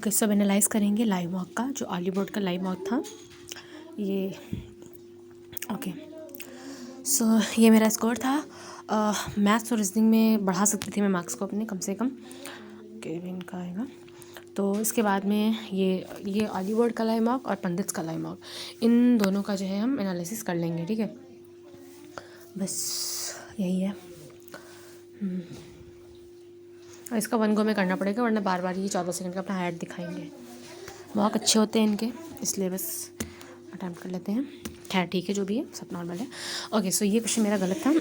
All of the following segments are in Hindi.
ओके, सब एनालाइज करेंगे लाइव मॉक का, जो अर्ली बोर्ड का लाइव मॉक था ये। ओके, सो ये मेरा स्कोर था। मैथ्स और रीजनिंग में बढ़ा सकती थी मैं मार्क्स को अपने, कम से कम केविन का आएगा। तो इसके बाद में ये अर्ली बोर्ड का लाइव मॉक और पंडित्स का लाइव मॉक, इन दोनों का जो है हम एनालिसिस कर लेंगे। ठीक है, बस यही है। और इसका वन गो में करना पड़ेगा, वरना बार बार ये 14 सेकंड का अपना ऐड दिखाएंगे। मॉक अच्छे होते हैं इनके, इसलिए बस अटैम्प्ट कर लेते हैं। खैर ठीक है, जो भी है सब नॉर्मल है। ओके, सो ये क्वेश्चन मेरा गलत था।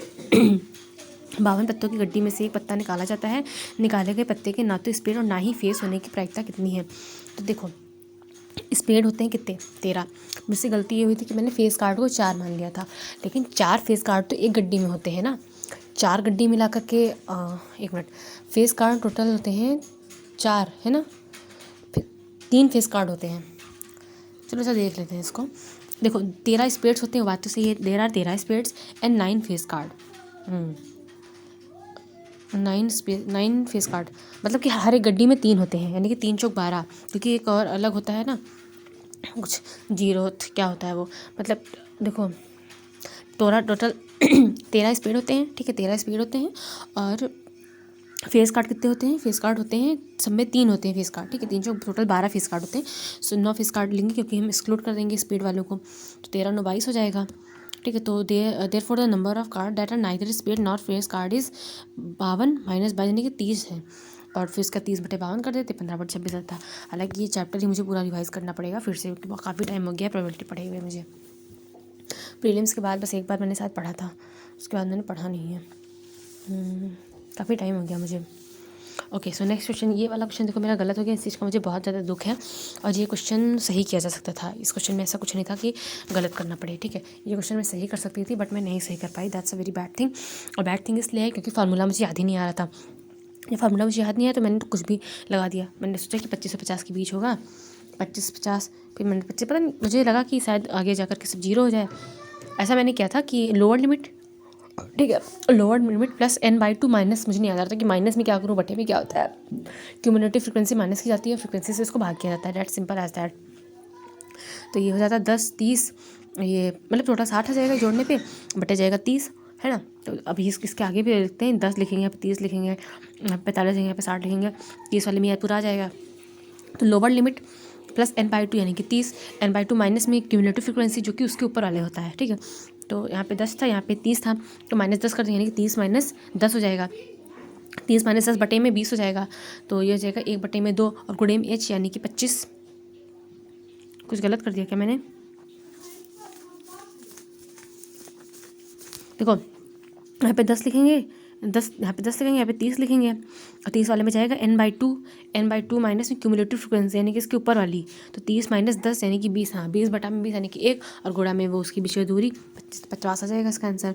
52 पत्तों की गड्डी में से एक पत्ता निकाला जाता है। निकाले गए पत्ते के ना तो स्पेड और ना ही फेस होने की प्रायिकता कितनी है? तो देखो, स्पेड होते हैं कितने? 13। मुझसे गलती ये हुई थी कि मैंने फेस कार्ड को 4 मान लिया था, लेकिन 4 फेस कार्ड तो एक गड्डी में होते हैं ना। 4 गड्डी मिला करके 1 मिनट, फेस कार्ड टोटल होते हैं 4, है ना। 3 फेस कार्ड होते हैं। चलो सर देख लेते हैं इसको। देखो 13 स्पेड्स होते हैं, बात तो सही है। There are 13 spades and 9 face card. 9 face card मतलब कि हर एक गड्डी में 3 होते हैं, यानी कि 3 चौक 12। क्योंकि एक और अलग होता है ना, कुछ जीरो क्या होता है वो, मतलब देखो टोटल 13 स्पेड होते हैं। ठीक है, 13 स्पेड होते हैं। और फेस कार्ड कितने होते हैं? फेस कार्ड होते हैं सब में 3 होते हैं फेस कार्ड। ठीक है, 3 टोटल 12 फेस कार्ड होते हैं। सो 9 फेस कार्ड लेंगे, क्योंकि हम एक्सक्लूड कर देंगे स्पीड वालों को। तो 13 9 22 हो जाएगा। ठीक है, तो there for the number of card that are neither spade not face card is 52 minus 22, यानी कि 30 है। और फिर इसका 30/52 कर देते, 15/26 आता। हालांकि ये चैप्टर ही मुझे पूरा रिवाइज करना पड़ेगा फिर से, क्योंकि काफ़ी टाइम हो गया प्रोबेबिलिटी पढ़े हुए मुझे। प्रीलिम्स के बाद बस एक बार मैंने शायद पढ़ा था, उसके बाद मैंने पढ़ा नहीं है। काफ़ी टाइम हो गया मुझे। Okay, so next question. ये वाला क्वेश्चन देखो मेरा गलत हो गया, इस चीज़ का मुझे बहुत ज़्यादा दुख है। और ये क्वेश्चन सही किया जा सकता था। इस क्वेश्चन में ऐसा कुछ नहीं था कि गलत करना पड़े। ठीक है, ये क्वेश्चन मैं सही कर सकती थी, बट मैं नहीं सही कर पाई। That's a very bad thing. और बैड थिंग इसलिए है क्योंकि फार्मूला मुझे याद ही नहीं आ रहा था। ये फार्मूला मुझे याद नहीं आया तो मैंने तो कुछ भी लगा दिया। मैंने सोचा कि 25 से 50 के बीच होगा, 25-50। फिर मैंने 25, पता नहीं, मुझे लगा कि शायद आगे जाकर के सब जीरो हो जाए। ऐसा मैंने किया था कि लोअर लिमिट, ठीक है, lower limit plus n/2 minus, मुझे नहीं याद आ रहा था कि माइनस में क्या करूँ, बटे में क्या होता है। क्यूमुलेटिव फ्रिक्वेंसी माइनस की जाती है, फ्रिक्वेंसी से इसको भाग किया जाता है। That simple as that. तो ये हो जाता है 10 30, ये मतलब टोटल 60 आ जाएगा जोड़ने पे, बटे जाएगा 30, है ना। तो अभी इसके आगे भी लिखते हैं, 10 लिखेंगे, यहाँ पे 30 लिखेंगे, यहाँ पे 45 लिखेंगे, यहाँ पे 60 लिखेंगे। 30 वाले में यह पूरा आ जाएगा। तो लोअर लिमिट प्लस n/2 यानी कि 30, n/2 माइनस में क्यूमुलेटिव फ्रिक्वेंसी जो कि उसके ऊपर वाले होता है। ठीक है, तो यहाँ पे 10 था, यहाँ पे 30 था, तो -10 कर देंगे, यानी कि 30 - 10 हो जाएगा। 30 - 10 बटे में 20 हो जाएगा। तो ये हो जाएगा 1/2 और गुणे में h, यानी कि 25। कुछ गलत कर दिया क्या मैंने? देखो यहाँ पे 10 लिखेंगे, 10 यहाँ पे 10 लिखेंगे, यहाँ पे 30 लिखेंगे, और 30 वाले में जाएगा n/2 माइनस में क्यूमुलेटिव फ्रिक्वेंसी यानी कि इसके ऊपर वाली। तो 30 - 10 यानी कि 20, हाँ 20/20 यानी कि 1, और गुणा में वो उसकी बीच में दूरी 50 आ जाएगा इसका आंसर।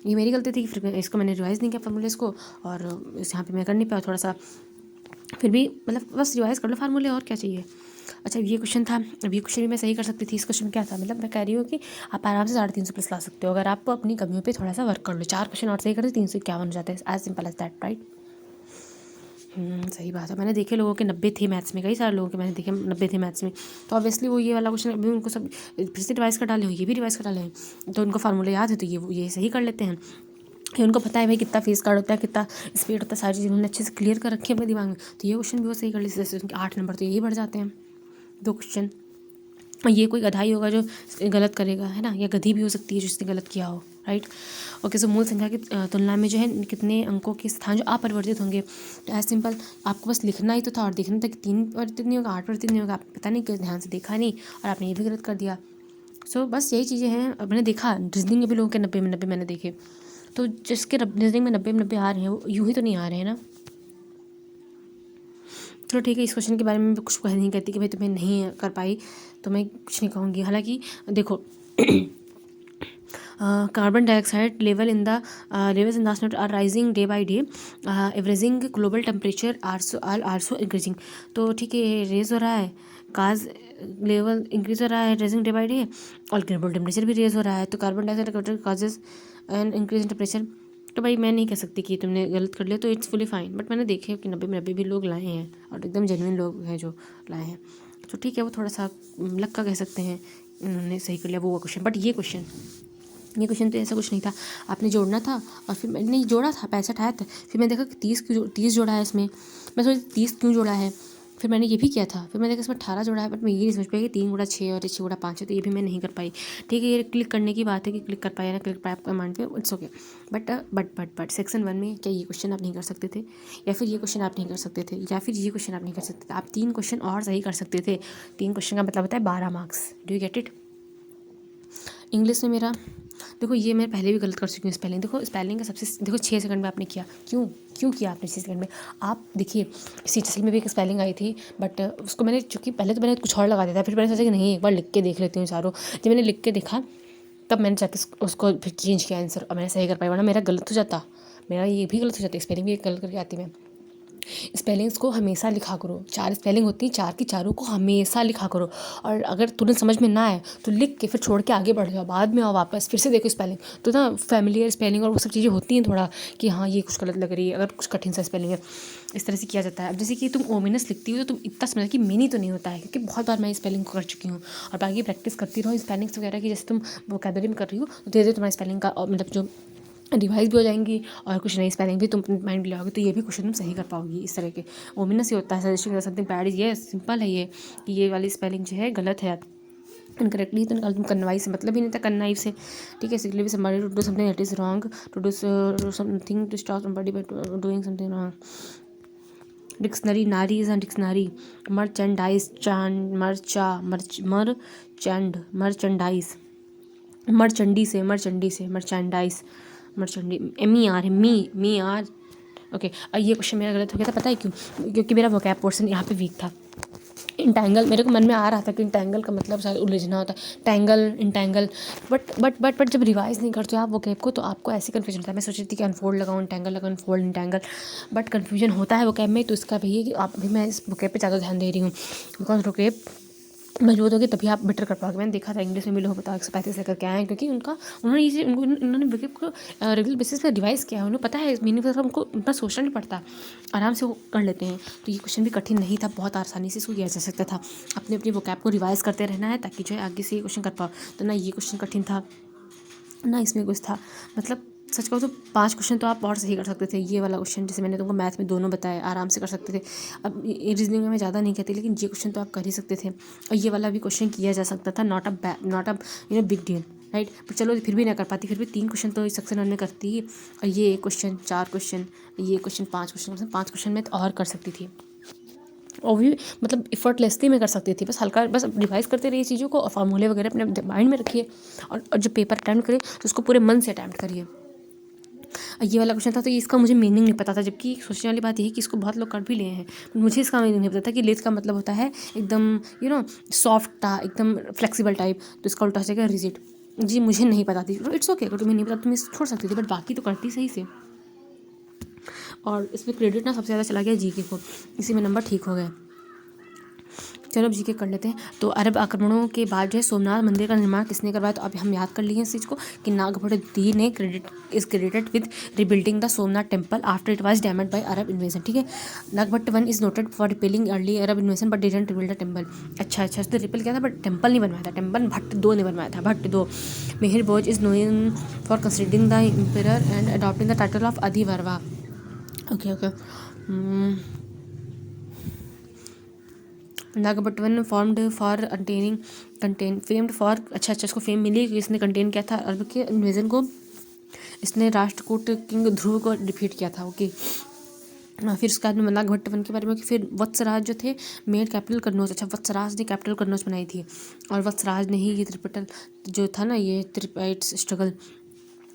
ये मेरी गलती थी कि इसको मैंने रिवाइज़ नहीं किया फार्मूले इसको, और इस यहाँ पे मैं कर नहीं पाया थोड़ा सा। फिर भी मतलब बस रिवाइज़ कर लो फार्मूले, और क्या चाहिए। अच्छा, ये क्वेश्चन था। अब ये क्वेश्चन भी मैं सही कर सकती थी। इस क्वेश्चन में क्या था, मतलब मैं कह रही हूँ कि आप आराम से 350 प्लस ला सकते हो अगर आप अपनी कमियों पे थोड़ा सा वर्क कर लो। 4 क्वेश्चन और सही कर दो, 351 हो जाते हैं। As simple as that, right. सही बात है। मैंने देखे लोगों के 90 थे मैथ्स में, कई सारे लोगों के मैंने देखे 90 थे मैथ्स में। तो ऑब्वियसली वो ये वाला क्वेश्चन अभी उनको सब फिर से रिवाइज़ कर डाले हो, ये भी रिवाइज़ कर डाले हैं, तो उनको फार्मूला याद है, तो ये सही कर लेते हैं। ये उनको पता है भाई कितना फेस कार्ड होता है, कितना स्पीड होता है, सारी चीज़ उन्होंने अच्छे से क्लियर कर रखी है अपने दिमाग में। तो ये क्वेश्चन भी वो सही कर लेते हैं। जैसे उनके 8 नंबर तो यही बढ़ जाते हैं 2 क्वेश्चन। ये कोई गधाई होगा जो गलत करेगा, है ना, या गधी भी हो सकती है जो इसने गलत किया हो, राइट। ओके, सो मूल संख्या की तुलना में जो है कितने अंकों के स्थान जो अपरिवर्तित होंगे। तो एज सिंपल आपको बस लिखना ही तो था, और देखना था कि 3 परिवर्तित नहीं होगा, 8 परिवर्तित नहीं होगा। आप पता नहीं किस ध्यान से देखा नहीं, और आपने ये भी गलत कर दिया। सो बस यही चीज़ें हैं। अब मैंने देखा रीजनिंग में भी लोगों के 90 में 90 मैंने देखे, तो जिसके रीजनिंग में 90 में 90 आ रहे हैं वो यूँ ही तो नहीं आ रहे हैं ना। चलो ठीक है, इस क्वेश्चन के बारे में कुछ कह नहीं कहती कि भाई तुम्हें नहीं कर पाई, तो मैं कुछ नहीं कहूँगी। हालांकि देखो carbon dioxide level in the levels in the are rising day by day, averaging global temperature also increasing. तो ठीक है, रेज हो रहा है, काज लेवल इंक्रीज हो रहा है, रेजिंग डे बाय डे, और ग्लोबल टेम्परेचर भी रेज हो रहा है। तो carbon dioxide causes and increase in temperature. तो भाई मैं नहीं कह सकती कि तुमने गलत कर लिया, तो इट्स फुली फाइन। बट मैंने देखे कि 90 भी लोग लाए हैं और एकदम जेन्युइन लोग हैं जो लाए हैं, तो ठीक है, वो थोड़ा सा लक का कह सकते हैं, उन्होंने सही कर लिया वो क्वेश्चन। बट ये क्वेश्चन तो ऐसा कुछ नहीं था, आपने जोड़ना था और फिर मैंने जोड़ा था, 65 आया था, फिर मैंने देखा कि 30 जोड़ा है इसमें, मैं सोची 30 क्यों जोड़ा है, फिर मैंने ये भी किया था, फिर मैंने देखा इसमें 18 जोड़ा है, बट मैं ये नहीं समझ पाई कि 3 गुणा 6 और 6 गुणा 5 है, तो ये भी मैं नहीं कर पाई। ठीक है, ये क्लिक करने की बात है कि क्लिक कर पाया ना क्लिक पाया आपका माइंड पे, इट्स ओके। बट सेक्शन 1 में क्या ये क्वेश्चन आप नहीं कर सकते थे, या फिर ये क्वेश्चन आप नहीं कर सकते थे, या फिर ये क्वेश्चन आप नहीं कर सकते थे, आप 3 क्वेश्चन और सही कर सकते थे। 3 क्वेश्चन का मतलब होता है 12 marks. Do you get it? English में मेरा देखो, ये मैं पहले भी गलत कर चुकी हूँ स्पेलिंग। देखो स्पेलिंग का सबसे देखो 6 सेकंड में आपने किया, क्यों किया आपने 6 सेकंड में? आप देखिए CHSL में भी एक स्पेलिंग आई थी, बट उसको मैंने चूँकि पहले तो मैंने कुछ और लगा दिया था, फिर मैंने सोचा कि नहीं एक बार लिख के देख लेती हूँ चारों। जब मैंने लिख के देखा तब मैंने जाके उसको फिर चेंज किया आंसर, और मैंने सही कर पाया, वरना मेरा गलत हो जाता, मेरा ये भी गलत हो जाता, स्पेलिंग भी गलत करके आती मैं। स्पेलिंग्स को हमेशा लिखा करो, 4 स्पेलिंग होती हैं, 4 की चारों को हमेशा लिखा करो, और अगर तुरंत समझ में ना आए तो लिख के फिर छोड़ के आगे बढ़ जाओ, बाद में आओ वापस फिर से देखो स्पेलिंग, तो ना फैमिलियर स्पेलिंग और वो सब चीज़ें होती हैं थोड़ा कि हाँ ये कुछ गलत लग रही है, अगर कुछ कठिन सा स्पेलिंग है, इस तरह से किया जाता है। अब जैसे कि तुम ओमिनस लिखती हो तो तुम इतना समझ कि मीनी तो नहीं होता है, क्योंकि बहुत बार मैं स्पेलिंग को कर चुकी हूँ, और बाकी प्रैक्टिस करती रहो स्पेलिंग्स वगैरह की, जैसे तुम वोकैबुलरी में कर रही हो तो धीरे धीरे तुम्हारी स्पेलिंग का मतलब जो रिवाइज भी हो जाएंगी, और कुछ नई स्पेलिंग भी तुम माइंड में लाओगे, तो ये भी क्वेश्चन तुम सही कर पाओगी। इस तरह के ओमिनस ही होता है, सजेशन समथिंग बैड इज, ये सिंपल है ये कि ये वाली स्पेलिंग जो है गलत है, इनकरेक्टली, तो निकाल तुम कन्वाई से मतलब ही नहीं था, कन्नाइव से। ठीक है, सिकली भी somebody to do something that is wrong, to do something to stop somebody by doing something wrong. Dictionary, नारी इज अ डिक्शनरी। मर्चेंडाइज, चांद, मरचा, मर्चेंडाइज, मर्चेंडाइज, मर्चेंडी, MER है, मी आर। ओके, ये क्वेश्चन मेरा गलत हो गया था, पता है क्यों? क्योंकि मेरा वोकैब पोर्शन यहाँ पे वीक था। इंटैंगल मेरे को मन में आ रहा था कि इंटैंगल का मतलब शायद उलझना होता है, टैंगल, इंटैंगल, बट जब रिवाइज नहीं करते हो आप वोकैब को तो आपको ऐसे कन्फ्यूजन होता है। मैं सोच रही थी कि अनफोल्ड लगाऊँ, इंटैंगल लगाऊँ, अनफोल्ड, इंटैंगल, बट कन्फ्यूजन होता है वोकैब में, तो इसका भी है कि आप भी, मैं इस वोकैब पे ज़्यादा ध्यान दे रही हूँ, बिकॉज वोकैब मजबूत होगी तभी आप बेटर कर पाओगे। मैंने देखा था इंग्लिश में भी लोग बताओ 135 लेकर के आए हैं, क्योंकि उन्होंने ये उन्होंने वोकैब को रेगुलर बेसिस पे रिवाइज किया है, उन्हें पता है मीनिंग का, उनको उतना सोचना नहीं पड़ता, आराम से वो कर लेते हैं। तो ये क्वेश्चन भी कठिन नहीं था, बहुत आसानी से इसको किया जा सकता था। अपने अपनी वोकैब को रिवाइज करते रहना है ताकि जो है आगे से ये क्वेश्चन कर पाओ। तो ना ये क्वेश्चन कठिन था ना इसमें कुछ था, मतलब सच कहूँ तो 5 क्वेश्चन तो आप और सही कर सकते थे। ये वाला क्वेश्चन जैसे मैंने तुमको मैथ में दोनों बताए, आराम से कर सकते थे। अब रीजनिंग में मैं ज़्यादा नहीं कहती, लेकिन ये क्वेश्चन तो आप कर ही सकते थे, और ये वाला भी क्वेश्चन किया जा सकता था, not a big deal, right. पर चलो फिर भी ना कर पाती, फिर भी 3 क्वेश्चन तो सेक्शन 1 में करती ही, और ये 1 क्वेश्चन, 4 क्वेश्चन, ये क्वेश्चन 5 क्वेश्चन, 5 क्वेश्चन में तो और कर सकती थी, और भी मतलब इफर्टलेसली मैं कर सकती थी। बस हल्का बस रिवाइज करते रहिए चीज़ों को, और फार्मूले वगैरह अपने माइंड में रखिए, और जब पेपर अटैम्प्ट करें तो उसको पूरे मन से अटैम्प्ट करिए। ये वाला क्वेश्चन था तो इसका मुझे मीनिंग नहीं पता था, जबकि सोचने वाली बात यही कि इसको बहुत लोग कर भी लिए हैं, मुझे इसका मीनिंग नहीं पता था कि लेथ का मतलब होता है एकदम सॉफ्ट था, एकदम फ्लेक्सिबल टाइप, तो इसका उल्टा हो जाएगा रिजिड। जी मुझे नहीं पता थी, इट्स ओके, अगर तुम्हें नहीं पता तुम इस छोड़ सकती थी, बट बाकी तो करती सही से। और इसमें क्रेडिट ना सबसे ज़्यादा चला गया जीके को, इसी में नंबर ठीक हो गए। चलो अब जीके कर लेते हैं। तो अरब आक्रमणों के बाद जो है सोमनाथ मंदिर का निर्माण किसने करवाया? तो अब हम याद कर लिए इस चीज़ को कि नागभट्ट ने credited with rebuilding the Somnath temple after it was damaged bye Arab invasion. ठीक है, Nagabhata 1 is noted for repelling early Arab invasion but didn't rebuild the temple. अच्छा, उसने रिपेल किया था बट टेम्पल नहीं बनवाया था, टेम्पल भट्ट 2 ने बनवाया था, Bhatt 2। Mihir Bhoj is known for considering the emperor and adopting the title of अधिवर्वा। ओके। नागभट्टवन फॉर्म्ड फॉर फेम्ड फॉर, अच्छा इसको फेम मिली कि इसने कंटेन किया था अरब के इन्वेजन को, इसने राष्ट्रकूट किंग ध्रुव को डिफीट किया था। ओके, फिर उसके बाद में नागभट्टवन के बारे में कि फिर वत्सराज जो थे मेड कैपिटल कन्नौज। अच्छा, वत्सराज ने कैपिटल कन्नौज बनाई थी, और वत्सराज ने ही ये त्रिपिटल जो था ना, ये त्रिपाइट स्ट्रगल,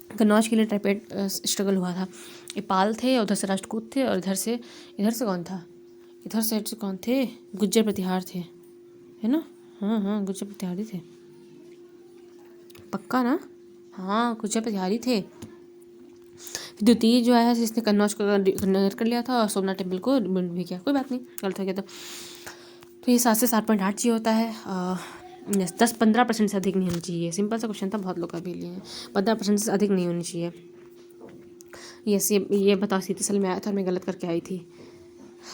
कन्नौज के लिए ट्राइपेड स्ट्रगल हुआ था। ये पाल थे, उधर से राष्ट्रकूट थे, और इधर से कौन था, इधर साइड से कौन थे, गुज्जर प्रतिहार थे, है ना? हाँ गुज्जर प्रतिहारी थे, पक्का ना? हाँ गुज्जर प्रतिहारी थे। द्वितीय जो है इसने कन्नौज को कन्वर्ट कर लिया था और सोमनाथ टेम्पल को बिल्ड भी किया। कोई बात नहीं, गलत हो गया तो ये 7 से 7.8 चाहिए होता है। 10-15% से अधिक नहीं होनी चाहिए। सिंपल सा क्वेश्चन था, बहुत लोग कर भी लिए हैं। 15% से अधिक नहीं होनी चाहिए। यस, ये बताओ सीधे साल में आया था और मैं गलत करके आई थी,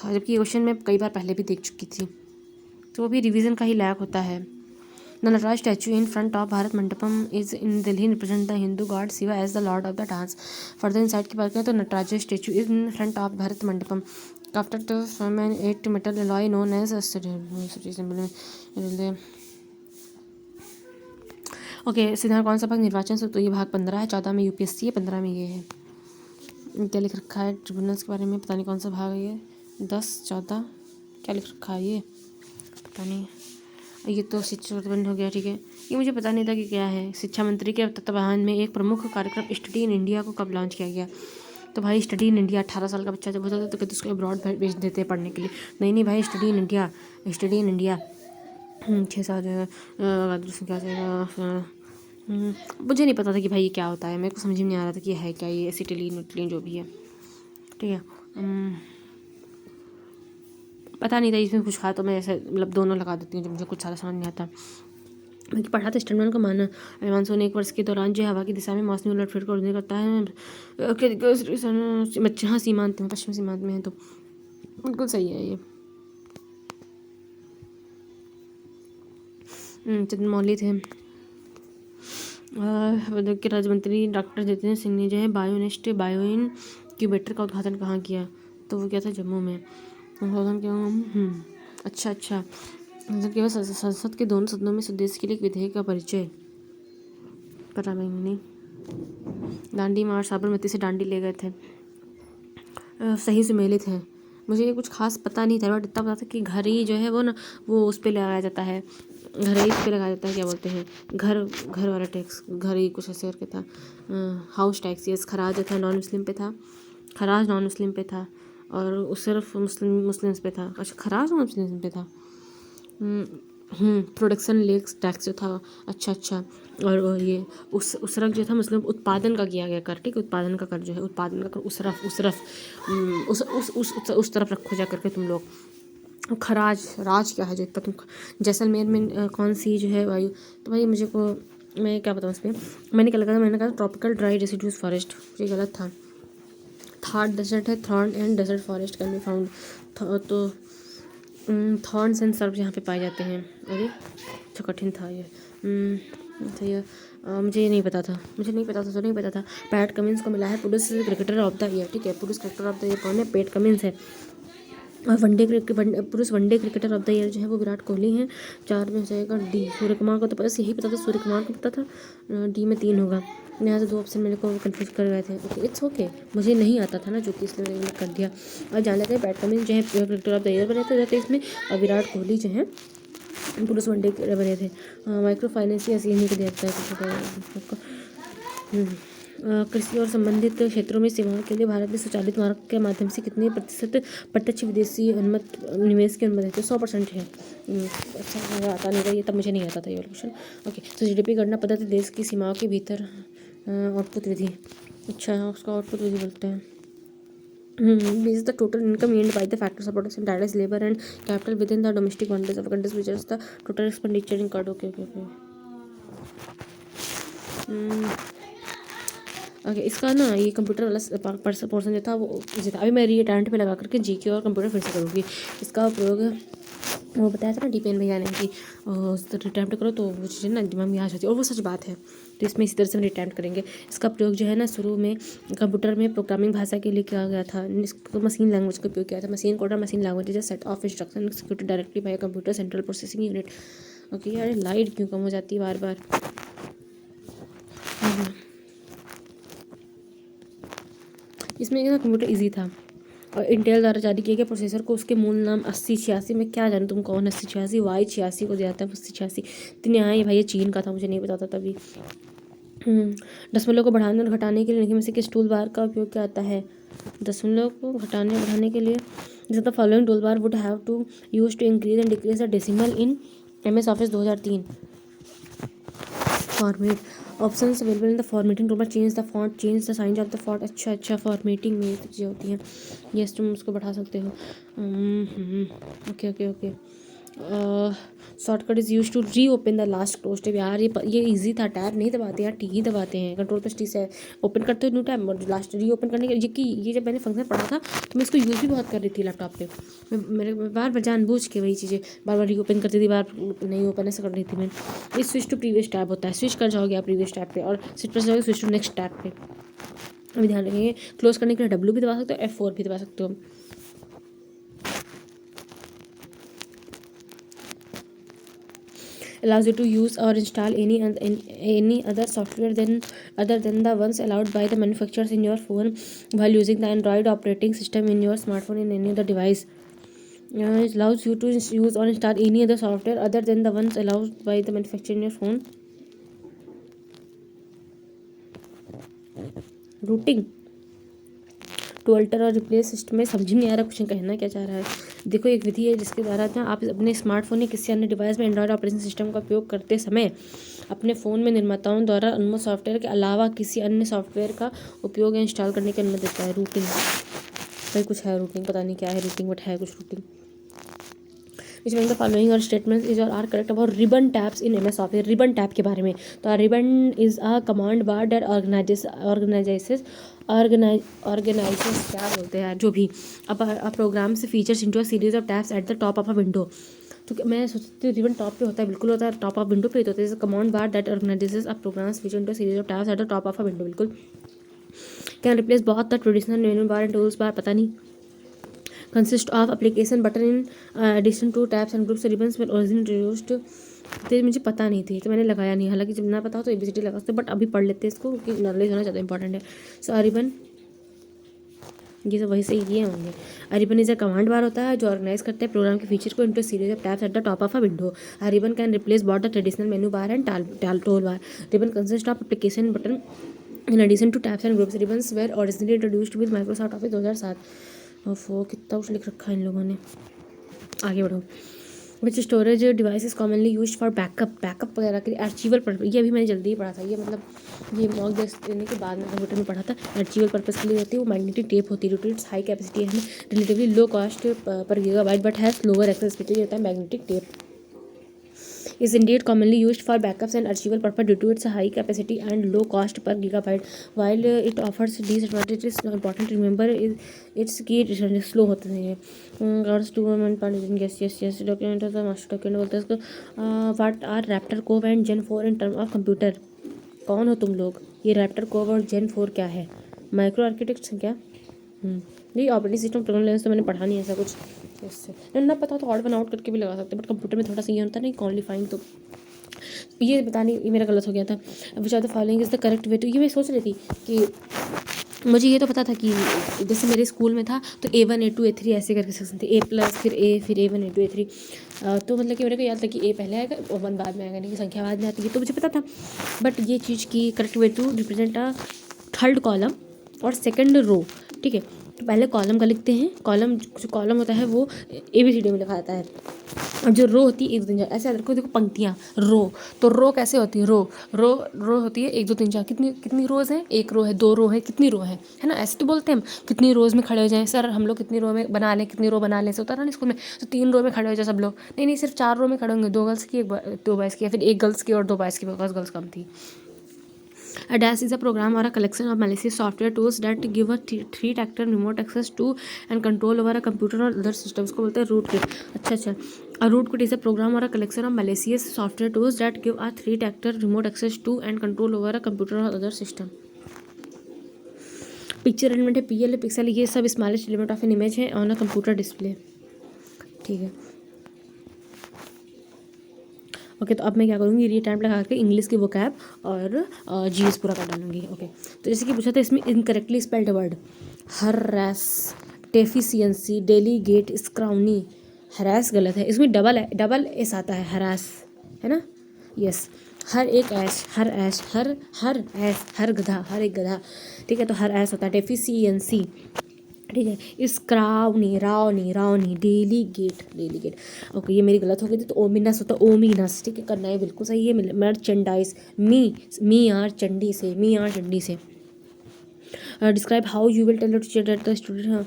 जबकि ये क्वेश्चन मैं कई बार पहले भी देख चुकी थी, तो वो भी रिवीजन का ही लायक होता है। The Nataraj statue in front of Bharat Mandapam is in Delhi represent the Hindu god Shiva as the lord of the dance. Further inside की बात करें तो Nataraj statue in front of Bharat Mandapam after the from an 8 metal alloy known as okay. Siddharth कौन सा भाग निर्वाचन से, तो ये भाग 15 है, 14 में यूपीएससी है, 15 में ये है। क्या लिख रखा है ट्रिब्यूनल्स के बारे में, पता नहीं कौन सा भाग है ये, 10, 14 क्या लिख रखा है ये पता नहीं। ये तो शिक्षा बंद हो गया, ठीक है। ये मुझे पता नहीं था कि क्या है। शिक्षा मंत्री के तत्वावधान में एक प्रमुख कार्यक्रम स्टडी इन इंडिया को कब लॉन्च किया गया। तो भाई स्टडी इन इंडिया 18 साल का बच्चा जब होता था तो कहते उसको अब्रॉड भेज देते हैं पढ़ने के लिए। नहीं भाई, study in India, study in India 6 साल क्या जाएगा। मुझे नहीं पता था कि भाई ये क्या होता है, मेरे को समझ में नहीं आ रहा था कि है क्या ये एसिटिलीन उटिलीन जो भी है, ठीक है। पता नहीं था इसमें कुछ खा, तो मैं ऐसे मतलब दोनों लगा देती हूँ जब मुझे कुछ सारा समझ नहीं आता। बाकी पढ़ा था स्टैंडर्ड का माना मानसून 1 वर्ष के दौरान जो हवा की दिशा में मौसमी उलटफेर को उड़ने करता है। बच्चे हाँ सीमांत में, पश्चिमी सीमांत में है, तो बिल्कुल सही है ये। चंद्रमौली थे के राज्य मंत्री डॉक्टर जितेंद्र सिंह ने जो है बायोनेस्ट बायो इनक्यूबेटर का उद्घाटन कहाँ किया, तो वो क्या था जम्मू में। उद्घाटन क्या अच्छा केवल संसद के दोनों सदनों में स्वदेश के लिए एक विधेयक का परिचय, पता नहीं। दांडी मार्च, साबरमती से दांडी ले गए थे, सही से मेले थे। मुझे ये कुछ खास पता नहीं था, बट इतना पता था कि घर ही जो है वो ना, वो उस पर लगाया जाता है, घर ही पे लगाया जाता है, क्या बोलते हैं घर वाला टैक्स, घर ही कुछ ऐसे करके था। House tax, yes. खराज जो था नॉन मुस्लिम पे था, खराज नॉन मुस्लिम पे था, और उस सिर्फ मुस्लिम्स पे था। अच्छा, खराज नॉन मुस्लिम पे था। प्रोडक्शन लेक्स टैक्स जो था, अच्छा। और ये उसरफ जो था मुस्लिम उत्पादन का किया गया कर, ठीक है। उत्पादन का कर जो है, उत्पादन का कर उसरफ उस तरफ रखो जा करके तुम लोग। खराज राज क्या है जो इतना तुम। जैसलमेर में कौन सी जो है वायु, तो भाई मुझे को मैं क्या बताऊँ इस पर। मैंने क्या लगा था, मैंने कहा ट्रॉपिकल ड्राई डेसिडुअस फॉरेस्ट, ये गलत था। थार डेजर्ट है, thorn and desert forest can be found, तो थॉर्न्स एंड सर्व यहाँ पे पाए जाते हैं। अरे तो कठिन था ये, तो ये मुझे ये नहीं पता था, तो नहीं पता था। पैट कमिंस को मिला है पुरुष क्रिकेटर ऑफ द ईयर, ठीक है। पुरुष क्रिकेटर ऑफ द ईयर कौन है, पैट कमिंस है। और पुरुष one day cricketer of the year जो है वो विराट कोहली हैं। 4 में हो जाएगा डी। सूर्य कुमार को तो बस यही पता था, सूर्य कुमार को पता था। डी में 3 होगा, यहाँ से 2 ऑप्शन मेरे को कंफ्यूज कर गए थे। ओके, इट्स ओके, मुझे नहीं आता था ना जो कि इसलिए मैंने कर दिया। और जान लेते हैं बैट कमिंस जो है क्रिकेटर ऑफ द ईयर बने थे इसमें, और विराट कोहली जो है पुरुष वनडे बने थे। माइक्रो फाइनेंस ऐसे ही दिया जाता है। कृषि और संबंधित क्षेत्रों में सेवाओं के लिए भारत में स्वचालित मार्ग के माध्यम से कितने प्रतिशत प्रत्यक्ष विदेशी निवेश की अनुमति है, तो 100% है। अच्छा, मुझे आता नहीं था ये, तब मुझे नहीं आता था ये क्वेश्चन। ओके, तो जीडीपी गणना पद्धति देश की सीमाओं के भीतर आउटपुट विधि, अच्छा उसका आउटपुट विधि बोलते हैं। This is the total income earned by the factors of production, that is labor and capital within the domestic boundaries of countries, which is the total expenditure incurred. Okay. Okay, इसका ना ये कंप्यूटर वाला पोर्सन जो था वो अभी मैं रीअटेम्प्ट पे लगा करके जीके और कंप्यूटर फिर से करूँगी। इसका प्रयोग वो बताया था ना डीपेन भैया ने कि रिटैम्प्ट करो तो वो चीज़ें ना दिमाग में आ जाती है, और वो सच बात है। तो इसमें इसी तरह से हम रिटैम्प्ट करेंगे। इसका प्रयोग जो है ना शुरू में कंप्यूटर में प्रोग्रामिंग भाषा के लिए किया गया था, इसको मशीन लैंग्वेज का उपयोग किया था। मशीन कोड और machine language is set of instruction executed directly by computer central processing unit. Okay यार, लाइट क्यों कम हो जाती है बार बार। इसमें ना कंप्यूटर इजी था, और इंटेल द्वारा जारी किए गए प्रोसेसर को उसके मूल नाम 8086 में, क्या जानूँ तुम कौन 8086 Y86 को दिया था 8086। तो यहाँ ये भाई ये चीन का था, मुझे नहीं पता था तभी। दशमलव को बढ़ाने और घटाने के लिए निम्न में से किस टूल बार का उपयोग किया जाता है। दशमलव को घटाने और बढ़ाने के लिए the following tool bar would have to use to increase and decrease the decimal in MS office 2003। Format options available in the formatting tool bar, change the font, change the size of the font. अच्छा फॉर्मेटिंग में ये चीज़ें होती हैं। यस, तुम उसको बढ़ा सकते हो। Okay. Shortcut is use to re open the last close tab. यार ये ईजी था, टैब नहीं दबाते यार, टी ही दबाते हैं। कंट्रोल प्लस टी से ओपन करते हो न्यू टैब और लास्ट री ओपन करने के कि ये जब मैंने फंक्शन पढ़ा था तो मैं इसको यूज़ भी बहुत कर रही थी लैपटॉप पे। मेरे बार बार जानबूझ के वही चीज़ें बार बार री ओपन करती थी, बार नहीं ओपन ऐसा कर रही थी मैं। ये स्विच टू प्रीवियस टैब होता है, स्विच कर जाओगे आप प्रीवियस टैब पे और स्विच पर जाओगे स्विच टू नेक्स्ट टैब पे। अभी ध्यान रखेंगे, क्लोज करने के लिए W भी दबा सकते हो, F4 भी दबा सकते हो। allows you to use or install any other software other than the ones allowed by the manufacturers in your phone while using the Android operating system in your smartphone in any other device. It allows you to use or install any other software other than the ones allowed by the manufacturer in your phone. Rooting to alter और रिप्लेस सिस्टम में समझ नहीं आ रहा क्वेश्चन कहना क्या चाह रहा है। देखो एक विधि है जिसके द्वारा ना आप अपने स्मार्टफोन या किसी अन्य डिवाइस में एंड्रॉयड ऑपरेटिंग सिस्टम का उपयोग करते समय अपने फ़ोन में निर्माताओं द्वारा अनुमत सॉफ्टवेयर के अलावा किसी अन्य सॉफ्टवेयर का उपयोग या इंस्टॉल करने की अनुमति देता है। रूटिंग भाई कुछ है रूटिंग, पता नहीं क्या है रूटिंग, बट है कुछ rooting. Which one the following और स्टेटमेंट्स इज और are correct about ribbon tabs in MS office. Ribbon tab के बारे में तो ribbon is a command bar that organizes क्या बोलते हैं यार जो भी अब प्रोग्राम से features into a series of tabs at the top of a window. तो मैं सोचती हूँ रिबन टॉप पे होता है, बिल्कुल होता है, टॉप ऑफ विंडो पे होता है। Command bar that organises a programs feature into a series of tabs at the top of a window. बिल्कुल कैन रिप्लेस बहुत the traditional menu bar and tools bar, पता नहीं। consist of application button in addition to tabs and groups. Ribbons were originally introduced, तो मुझे पता नहीं थी तो मैंने लगाया नहीं, हालांकि जब ना पता हो तो ABCD लगा सकते, बट अभी पढ़ लेते हैं इसको क्योंकि नॉलेज होना ज़्यादा इंपॉर्टेंट है। सो रिबन ये सब वही से ये होंगे। रिबन इज अ कमांड बार होता है जो ऑर्गेनाइज करता है प्रोग्राम के फीचर को into series of tabs at the top of a window. Ribbon can replace both the traditional menu bar and tool bar. Ribbon consist of application button in addition to tabs and groups. Ribbons were originally introduced with Microsoft office 2007। वो कितना कुछ लिख रखा है इन लोगों ने। आगे बढ़ो। Which storage device is commonly use for backup वगैरह के लिए। आर्चीवल पर्पज, ये अभी मैंने जल्दी ही पढ़ा था, ये मतलब ये मॉक टेस्ट देने के बाद में कंप्यूटर में पढ़ा था। आर्चीवल पर्पज के लिए होती है, वो मैग्नेटिक टेप होती है। रोटेट्स हाई कैपेसिटी है, relatively low cost per gigabyte but has lower accessibility होता है magnetic tape. is indeed commonly used for backups and archival purpose due to its high capacity and low cost per gigabyte. While it offers disadvantages, important to remember is its key slow होते हैं। Regards to yes document of the master document बोलते हैं इसको। What are Raptor Cove and Gen 4 in term of computer? कौन हो तुम लोग? ये Raptor Cove और Gen 4 क्या है? माइक्रो आर्किटेक्ट्स हैं क्या? नहीं ऑपरेटिंग सिस्टम टर्मिनल लेंस तो मैंने पढ़ा नहीं ऐसा कुछ, इससे ना पता तो ऑड वन आउट करके भी लगा सकते, बट कंप्यूटर में थोड़ा सा ये होता है ना क्वालिफाइंग, तो ये पता नहीं ये मेरा गलत हो गया था। Which are the following is the correct way to, ये मैं सोच रही थी कि मुझे ये तो पता था कि जैसे मेरे स्कूल में था तो A1 A2 A3 ऐसे करके सेक्शन थे, A+ फिर A फिर A1 A2 A3, तो मतलब कि मेरे को याद था कि A पहले आएगा और 1 बाद में आएगा, नहीं कि संख्या बाद में आती है, तो मुझे पता था। बट ये चीज़ की correct way to represent a third column और सेकंड रो, ठीक है। तो पहले कॉलम का लिखते हैं, जो कॉलम होता है वो ABCD में लिखा जाता है, और जो रो होती है 1 2 3 4 ऐसे देखो पंक्तियाँ रो, तो रो कैसे होती है, रो होती है 1 2 3 4, कितनी रोज़ हैं, 1 रो है, 2 रो है, कितनी रो है ना, ऐसे तो बोलते हैं हम। कितनी रोज़ में खड़े हो जाएं सर, हम लोग कितनी रो में बना लें, कितनी रो बना लें, से होता है ना स्कूल में, तो 3 रो में खड़े हो जाए सब लोग, नहीं सिर्फ 4 रो में खड़े होंगे, 2 गर्ल्स की 2 बॉयज़ की, या फिर 1 गर्ल्स की और 2 बॉयज़ की, बिकॉज गर्ल्स कम थी। A DAS is a program or a collection of malicious software tools that give a three-factor remote access to and control over a computer or other systems को बोलते हैं rootkit। अच्छा a rootkit is a program or a collection of malicious software tools that give a three-factor remote access to and control over a computer or other system। Picture element है PL पिक्सल, ये सब smallest element of an image है ऑन अ कंप्यूटर डिस्प्ले, ठीक है। ओके तो अब मैं क्या करूँगी, री टाइम लगा के इंग्लिश की वोकैब और GS पूरा कर डालूंगी। ओके तो जैसे कि पूछा था इसमें incorrectly spelled word harass, deficiency, delegate, scrawny. Harass गलत है, इसमें डबल एस आता है, हरास है ना, यस। हर एक ऐश, हर गधा, हर एक गधा, ठीक है, तो हर ऐश होता है। डेफिशिएंसी, ठीक है। स्क्राउनी, रावनी, डेलीगेट। ओके ये मेरी गलत हो गई थी, तो ओमिनस होता है, ओमिनस, ठीक है, करना है बिल्कुल सही है। मर्चेंडाइज, मी आर चंडी से, describe how you will tell teacher that the student, हाँ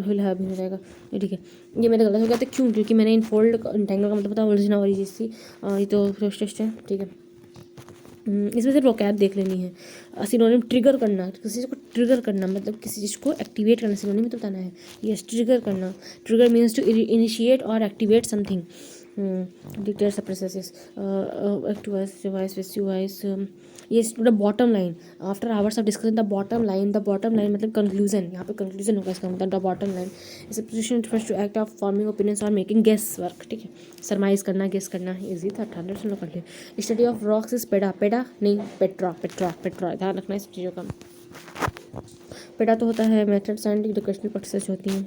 फिल है भी हो जाएगा ये, ठीक है। ये मेरा गलत हो गया था, क्यों? क्योंकि मैंने इनफोल्ड इंटेंगल का मतलब पता ओरिजिन और चीज़ थी। ये तो फर्स्ट टेस्ट है, ठीक है। इसमें सिर्फ वोकैब देख लेनी है। सिनोनिम ट्रिगर करना, किसी चीज़ को ट्रिगर करना मतलब किसी चीज़ को एक्टिवेट करना, सिनोनिम तो बताना है। यस, ट्रिगर करना। ट्रिगर मीन्स टू इनिशिएट और एक्टिवेट समथिंग। डिटेल्स प्रोसेसेस ये the bottom line after hours of discussion, the bottom line मतलब कंक्लूजन, यहाँ पे कंक्लूजन होगा इसका मतलब the bottom line is a position refers to act of forming opinions और मेकिंग गेस वर्क, ठीक है। सरमाइज करना, गेस करना, इजी था, 100 से कर लिया। स्टडी ऑफ रॉक्स इज पेडा नहीं पेट्रा ध्यान रखना इस चीज़ों का। पेडा तो होता है मेथड्स एंड एजुकेशनल प्रैक्टिसेस होती हैं।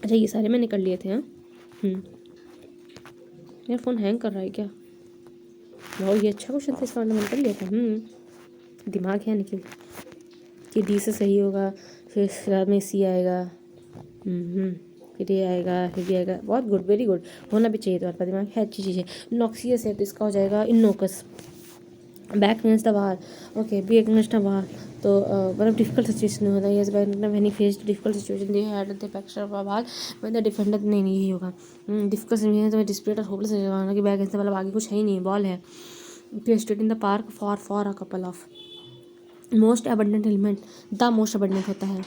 अच्छा ये सारे मैंने कर लिए थे। हाँ मेरा फ़ोन हैंग कर रहा है क्या? बहुत ये अच्छा क्वेश्चन था, इसका मतलब मैंने कर लिया था। दिमाग है निकल कि डी से सही होगा, फिर बाद में सी आएगा, फिर ये आएगा, फिर ये आएगा। बहुत गुड, वेरी गुड, होना भी चाहिए तुम्हारे पास दिमाग है, अच्छी चीज़ है। नॉक्सियस है तो इसका हो जाएगा innocuous. Back against the wall, okay, be against the wall तो मतलब डिफिकल्ट सिचुएशन होता है। Yes when he faced difficult situation they had the back against the wall when the defender, नहीं यही होगा। डिफिकल्ट सिचुएशन तो डिस्प्लेड और होपलेस है कि बैक अगेंस्ट द वॉल, आगे कुछ है ही नहीं, बॉल है। Pasted in the park for a couple of most abundant element, the most abundant होता है।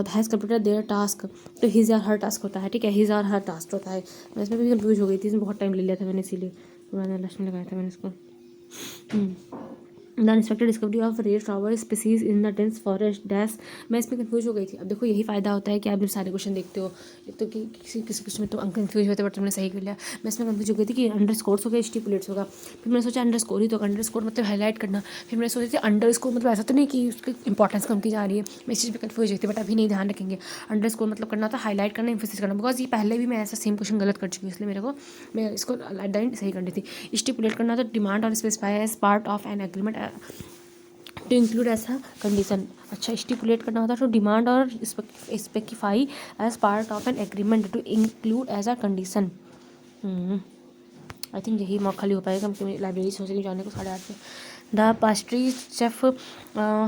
हैज़ कंप्लीटेड देयर टास्क तो हिज और हर टास्क होता है, ठीक है, हिज और हर टास्क होता है। मैं इसमें भी कंफ्यूज हो गई थी, इसमें बहुत टाइम ले लिया था मैंने, इसीलिए पुराना लास्ट में लगाया था मैंने इसको। The unexpected discovery of rare flower species in the dense forest dash, मैं इसमें कंफ्यूज हो गई थी। अब देखो यही फ़ायदा होता है कि आप जब सारे क्वेश्चन देखते हो, एक तो कि किसी किसी क्वेश्चन में तो अंक कंफ्यूज होते बट तुमने सही कर लिया। मैं इसमें कंफ्यूज हो गई थी कि अंडर स्कोर्स होगा, स्टिपुलेट्स होगा। फिर मैंने सोचा अंडर स्कोर ही तो, अंडर स्कोर मतलब हाईलाइट करना। फिर मैंने सोचा थी अंडर स्कोर मतलब ऐसा तो नहीं कि उसकी इंपॉर्टेंस कम की जा रही है, मैं इस चीज़ पर कंफ्यूज हुई थी, बट अभी नहीं ध्यान रखेंगे। अंडर स्कोर मतलब करना था हाईलाइट करना, एम्फेसिस करना, बिकॉज ये पहले भी मैं ऐसा सेम क्वेश्चन गलत कर चुकी हूँ, इसलिए मेरे को मैं इसको लाइन सही करनी थी। स्टिपुलेट करना तो डिमांड और specify as part of an agreement to include as a condition. अच्छा, स्टिपुलेट करना होता है टू डिमांड और specify as part of an agreement to include as a condition. I think यही मौका खाली हो पाएगा, क्योंकि लाइब्रेरी सोच रही जाने को 8:30 पे। The pastry chef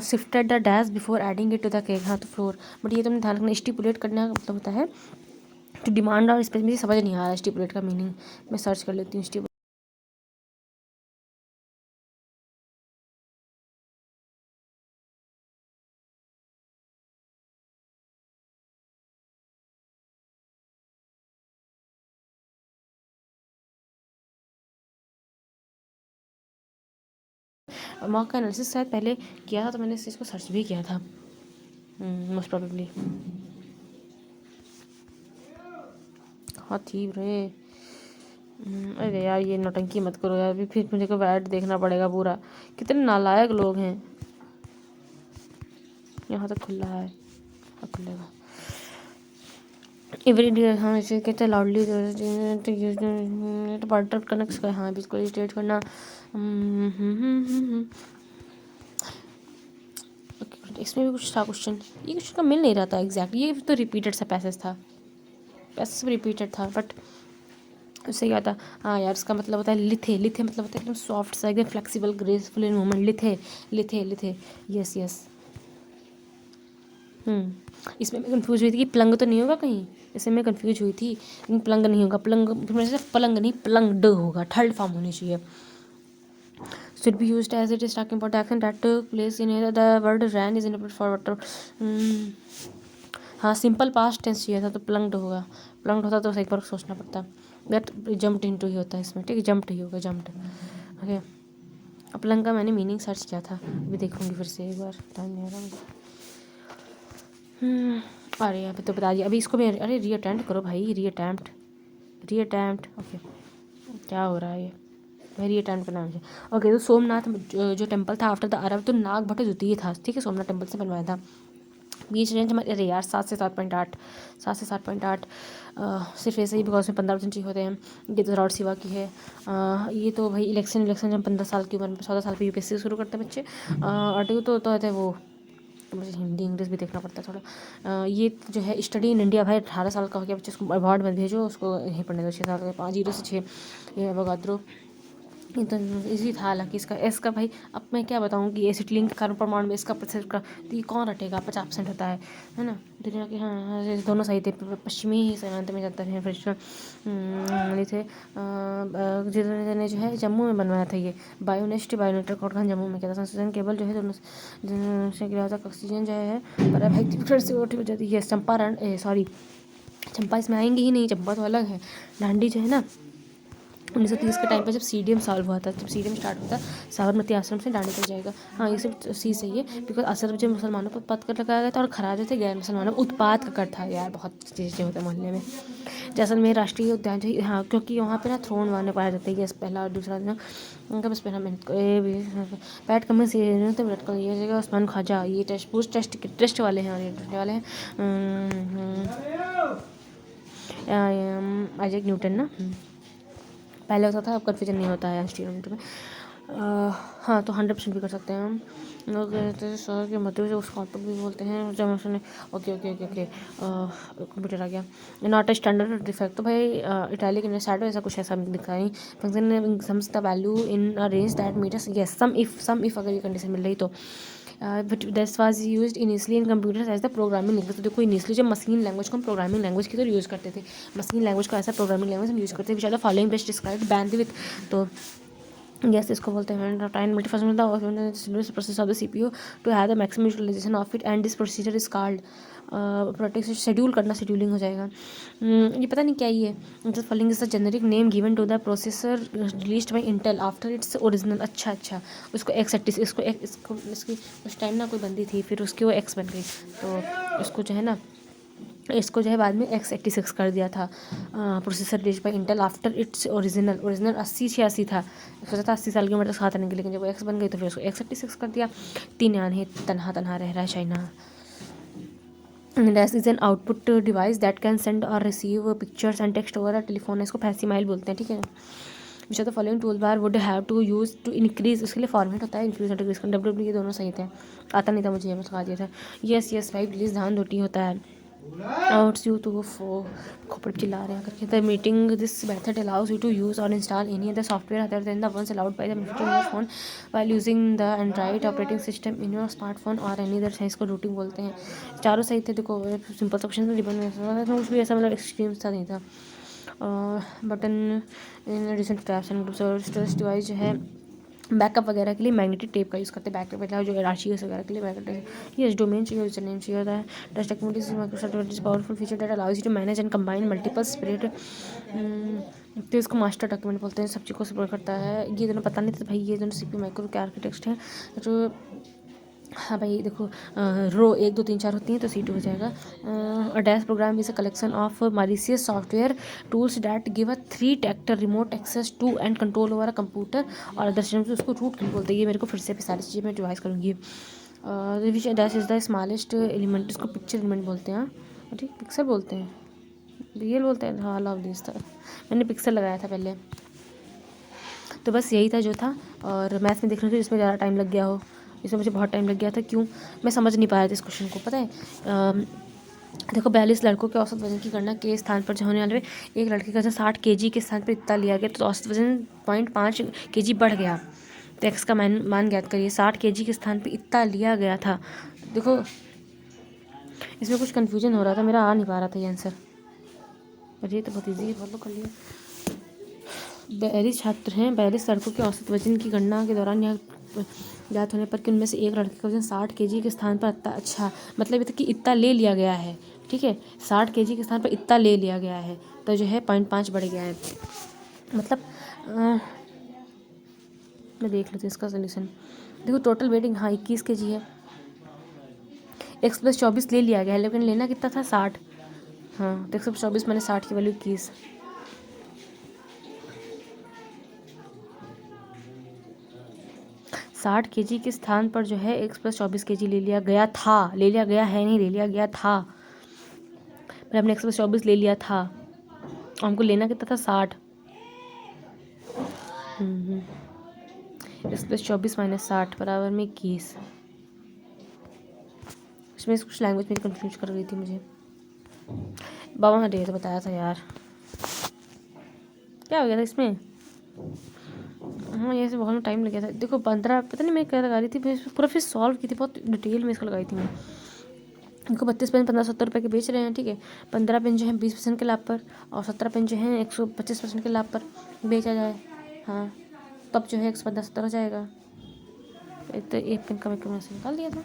shifted the dash before adding it to the cake, हाँ तो फ्लोर, बट ये तुमने ध्यान रखना, स्टिपुलेट करने का मतलब होता है तो डिमांड और स्पेसिफिक, समझ नहीं आ रहा स्टिपुलेट का मीनिंग, मैं सर्च कर लेती हूँ। मॉक का एनालिसिस शायद पहले किया था, तो मैंने इस चीज़ को सर्च भी किया था मोस्ट प्रोबेबली। हाँ थी रे। अरे यार ये नौटंकी मत करो यार, अभी फिर मुझे को ऐड देखना पड़ेगा पूरा, कितने नालायक लोग हैं। यहाँ तक खुला है, हाँ खुलेगा। एवरी डे, हाँ इसे कहते हैं लाउडली पार्टर कनेक्ट कर, हाँ बिल्कुल स्टेट करना। इसमें भी कुछ था क्वेश्चन, ये क्वेश्चन का मिल नहीं रहा था एग्जैक्ट, ये तो रिपीटेड सा पैसेज था, पैसेज सब रिपीटेड था, बट उससे क्या था। हाँ यार इसका मतलब होता है लिथे, लिथे मतलब होता है एकदम सॉफ्ट सा, एकदम flexible graceful in movement, lithe lithe lithe, yes yes. इसमें मैं कंफ्यूज हुई थी कि प्लंग तो नहीं होगा कहीं, इसमें मैं कंफ्यूज हुई थी, लेकिन प्लंग नहीं होगा, प्लंग फिर मेरे से पलंग नहीं प्लंगड होगा, थर्ड फॉर्म होनी चाहिए। should be used as it is talking about action that took place in the word ran is interpreted for water। हाँ सिंपल पास्ट टेंस चाहिए था तो प्लंग्ड होगा, प्लंग्ड होता तो एक बार सोचना पड़ता, दैट जम्प्ड इनटू ही होता है इसमें, ठीक है, जम्प्ड ही होगा, जम्प्ड, ओके। प्लंग का मैंने मीनिंग सर्च किया था, अभी देखूंगी फिर से एक बार, टाइम नहीं आ रहा मुझे। अरे यहाँ पे तो बता दिया, अभी इसको भी, अरे रीअटेम्प्ट करो भाई, रीअटेम्प्ट, ओके क्या हो रहा है ये, वेरी अटेम्प्ट करना मुझे। ओके तो सोमनाथ जो टेम्पल था आफ्टर द अरब, तो नागभट्ट द्वितीय था, ठीक है, सोमनाथ टेम्पल से बनवाया था। बीच रेंज हमारे, अरे यार 7 से 7.8, 7 से 7.8 सिर्फ ऐसे ही बिकॉज में 15% ही होते हैं। ये तो लॉर्ड शिवा की है। ये तो भाई इलेक्शन जब 15 साल की उम्र में, 14 साल पर यूपीएससी शुरू करते हैं बच्चे। और तो होता है वो, तो मुझे हिंदी इंग्लिश भी देखना पड़ता है थोड़ा। ये जो है स्टडी इन इंडिया, भाई 18 साल का हो गया बच्चे, उसको अवार्ड मत भेजो, उसको यहीं पढ़ने दो, 6 साल का, 5 0 से 6, ये अवोगाद्रो ये तो इजी था। हालांकि इसका एस का भाई अब मैं क्या बताऊँ कि एसिटिलीन के कार्बन परमाणु में इसका प्रतिशत का तो ये कौन रटेगा, 50% होता है ना। दुनिया के हाँ ये दोनों सही थे। पश्चिमी सीमांत में जाता है फिर ये थे जिन्होंने जो है जम्मू में बनवाया था ये बायोनेस्ट बायोनेटर कोटखान जम्मू में किया था। संशोधन केवल जो है दोनों से गिरा था ऑक्सीजन जो है पर से उठी हो जाती है। चंपारण सॉरी चंपा इसमें आएंगे ही नहीं, चंपा तो अलग है। डांडी जो है ना 1930 के टाइम पर जब सीडीएम सॉल्व हुआ था, जब सीडीएम स्टार्ट हुआ था साबरमती आश्रम से डांडी तक जाएगा। हाँ ये सब चीज़ सही है बिकॉज आश्रम जो मुसलमानों पर उत्पात कर लगाया गया था और खरा जो थे गैर मुसलमानों उत्पात का कर था। यार बहुत चीज़ें होता है मोहल्ले में। जैसलमेर राष्ट्रीय उद्यान जो हाँ क्योंकि वहाँ पे ना थ्रोन वाने पाया जाता है। पहला और दूसरा दिन उनका बस पहला मेहनत को पैट कमेंट से तो विराट कोहली ये जगह उस्मान ख्वाजा ये टेस्ट वाले हैं और ये टेस्ट वाले हैं आइजैक न्यूटन ना पहले होता था, अब कन्फ्यूजन नहीं होता है स्टूडेंट में। हाँ तो 100% भी कर सकते हैं हम लोग कहते हैं शहर के मध्य से उसको आउटपुट भी बोलते हैं जब उसने ओके कंप्यूटर आ गया। नॉट ए स्टैंडर्ड डिफेक्ट तो भाई इटैलिक इन शैडो ऐसा कुछ ऐसा दिखा नहीं। Function sums the value in a range that meters yes sum if अगर ये कंडीशन मिल रही तो but this was used initially in computers as the programming language. तो देखो इनिशियली जब मशीन लैंग्वेज को हम प्रोग्रामिंग लैंग्वेज की तरह यूज़ करते थे, मशीन लैंग्वेज को ऐसा प्रोग्रामिंग लैंग्वेज हम यूज़ करते थे which are the following best described bandwidth. तो यस इसको बोलते हैं time multifunction the process of the CPU to have the maximum utilization of it and this procedure is called protect schedule करना शेड्यूलिंग हो जाएगा। ये पता नहीं क्या ही है। Just following is the generic name given to the processor released by Intel after its original. अच्छा उसको x86 इसको इसकी उस टाइम ना कोई बंदी थी फिर उसकी वो x बन गई तो इसको जो है ना इसको जो है बाद में x86 कर दिया था processor release by Intel after its original 8086 था। सोचा था 80 साल की उम्र तक खाता नहीं लेकिन जब वो x बन गई तो फिर उसको x86 कर दिया। 3 यान है तनहा रह रहा है China. Dash is an output device that can send or receive pictures and text over a telephone. इसको फैसिमाइल बोलते हैं ठीक है। Which are the following tool bar would have to use to increase उसके लिए फॉर्मेट होता है इंक्रीज एंड डिक्रीज का डब्ल्यू ये दोनों सही थे। आता नहीं था मुझे ये बता दिया था। यस भाई प्लीज़ ध्यान रोटी होता है आउट्स यू तो खोपड़ चिल्ला रहे हैं करके। The meeting this method allows you to use or install any other software other than the ones allowed by the manufacturer in your phone while using the Android operating system in your smartphone or any other size को रूटिंग बोलते हैं। चारों सही थे। देखो सिंपल ऑप्शन में रिबन में कुछ भी ऐसा मतलब एक्सट्रीम सा नहीं था। Button in recent tabs and storage device जो है बैकअप वगैरह के लिए मैग्नेटिक टेप का यूज़ करते हैं। बैकअप मतलब जो आर्शीज वगैरह के लिए मैग्नेटिक ये डोमेन चाहिए यूजर नेम चाहिए होता है। Touch technology Microsoft powerful feature that allows you to manage and combine multiple spread. तो इसको मास्टर डॉक्यूमेंट बोलते हैं। सब चीज़ को सपोर्ट करता है। ये दोनों पता नहीं था भाई ये दोनों सीपीयू माइक्रो के आर्किटेक्ट हैं जो हाँ भाई देखो रो 1 2 3 4 होती हैं तो C2 हो जाएगा। Dash program is a collection of malicious software tools that give a 3 टेक्टर remote access to and control over a computer और अदर सिस्टम से उसको रूट क्यों बोलते हैं। ये मेरे को फिर से सारी चीज़ें मैं डिवाइस करूँगी। Which dash is the smallest element इसको पिक्चर एलिमेंट बोलते हैं। ठीक पिक्सल बोलते हैं रियल बोलते हैं। हाँ लव दिस था मैंने पिक्सल लगाया था पहले। तो बस यही था जो था और मैथ्स में देख रही थी जिसमें ज़्यादा टाइम लग गया हो। इसमें मुझे बहुत टाइम लग गया था क्यों मैं समझ नहीं पाया था इस क्वेश्चन को। पता है देखो 42 लड़कों के औसत वजन की गणना के स्थान पर जो होने वाले एक लड़के का 60 kg के स्थान पर इतना लिया गया तो औसत वजन 0.5 kg बढ़ गया। तो एक्स का मान ज्ञात करिए। 60 kg के स्थान पर इतना लिया गया था। देखो इसमें कुछ कन्फ्यूजन हो रहा था मेरा आ नहीं पा रहा था ये आंसर। अरे तो बहुत ईजी है फॉलो कर लिया। 42 छात्र हैं। 42 लड़कों के औसत वजन की गणना के दौरान यह ज्ञात होने पर कि उनमें से एक लड़के का वजन 60 kg के स्थान पर अच्छा मतलब ये था कि इतना ले लिया गया है। ठीक है 60 kg के स्थान पर इतना ले लिया गया है तो जो है 0.5 बढ़ गया है। मतलब मैं देख लेती हूँ इसका सोल्यूशन। देखो टोटल वेटिंग हाँ 21 kg है। x + 24 ले लिया गया है लेकिन लेना कितना था 60। हाँ तो 124 मैंने 60 की वैल्यू 21। 60 kg के स्थान पर जो है x + 24 kg ले लिया गया था। ले लिया गया है नहीं ले लिया गया था। मैंने अपने x + 24 ले लिया था और हमको लेना कितना था 60। x + 24 - 60 बराबर में 21। इसमें कुछ लैंग्वेज मेरी कंफ्यूज कर रही थी मुझे। बाबा ने तो बताया था यार क्या हो गया था इसमें। हाँ, ये से बहुत टाइम लग गया था। देखो 15 पता नहीं मैं क्या लगा रही थी, पूरा फिर सॉल्व की थी, बहुत डिटेल में इसको लगाई थी मैं। इनको 32 पेन 1570 रुपये के बेच रहे हैं, ठीक है। 15 पेन जो है 20% के लाभ पर, और 17 पेन जो है 125% के लाभ पर बेचा जाए, हाँ, तब जो है 115-70 हो जाएगा। तो एक पेन का मैं से निकाल दिया था।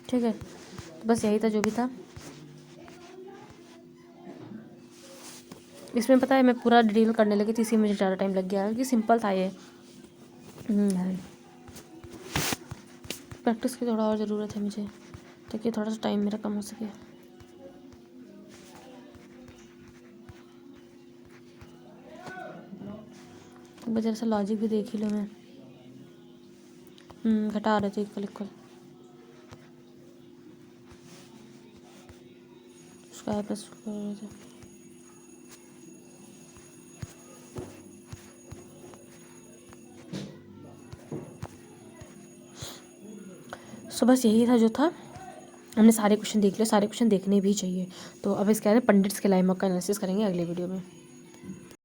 ठीक है, तो बस यही था जो भी था इसमें। पता है मैं पूरा डिटेल करने लगी थी, इसी में मुझे ज़्यादा टाइम लग गया, क्योंकि सिंपल था ये। प्रैक्टिस की थोड़ा और ज़रूरत है मुझे, ताकि थोड़ा सा टाइम मेरा कम हो सके। बस जरा सा लॉजिक भी देख ही लो मैं। घटा रहे थे equal equal, square plus square. So बस यही था जो था। हमने सारे क्वेश्चन देख लिए, सारे क्वेश्चन देखने भी चाहिए। तो अब इसके पंडित्स के लाइमक का एनालिसिस करेंगे अगले वीडियो में।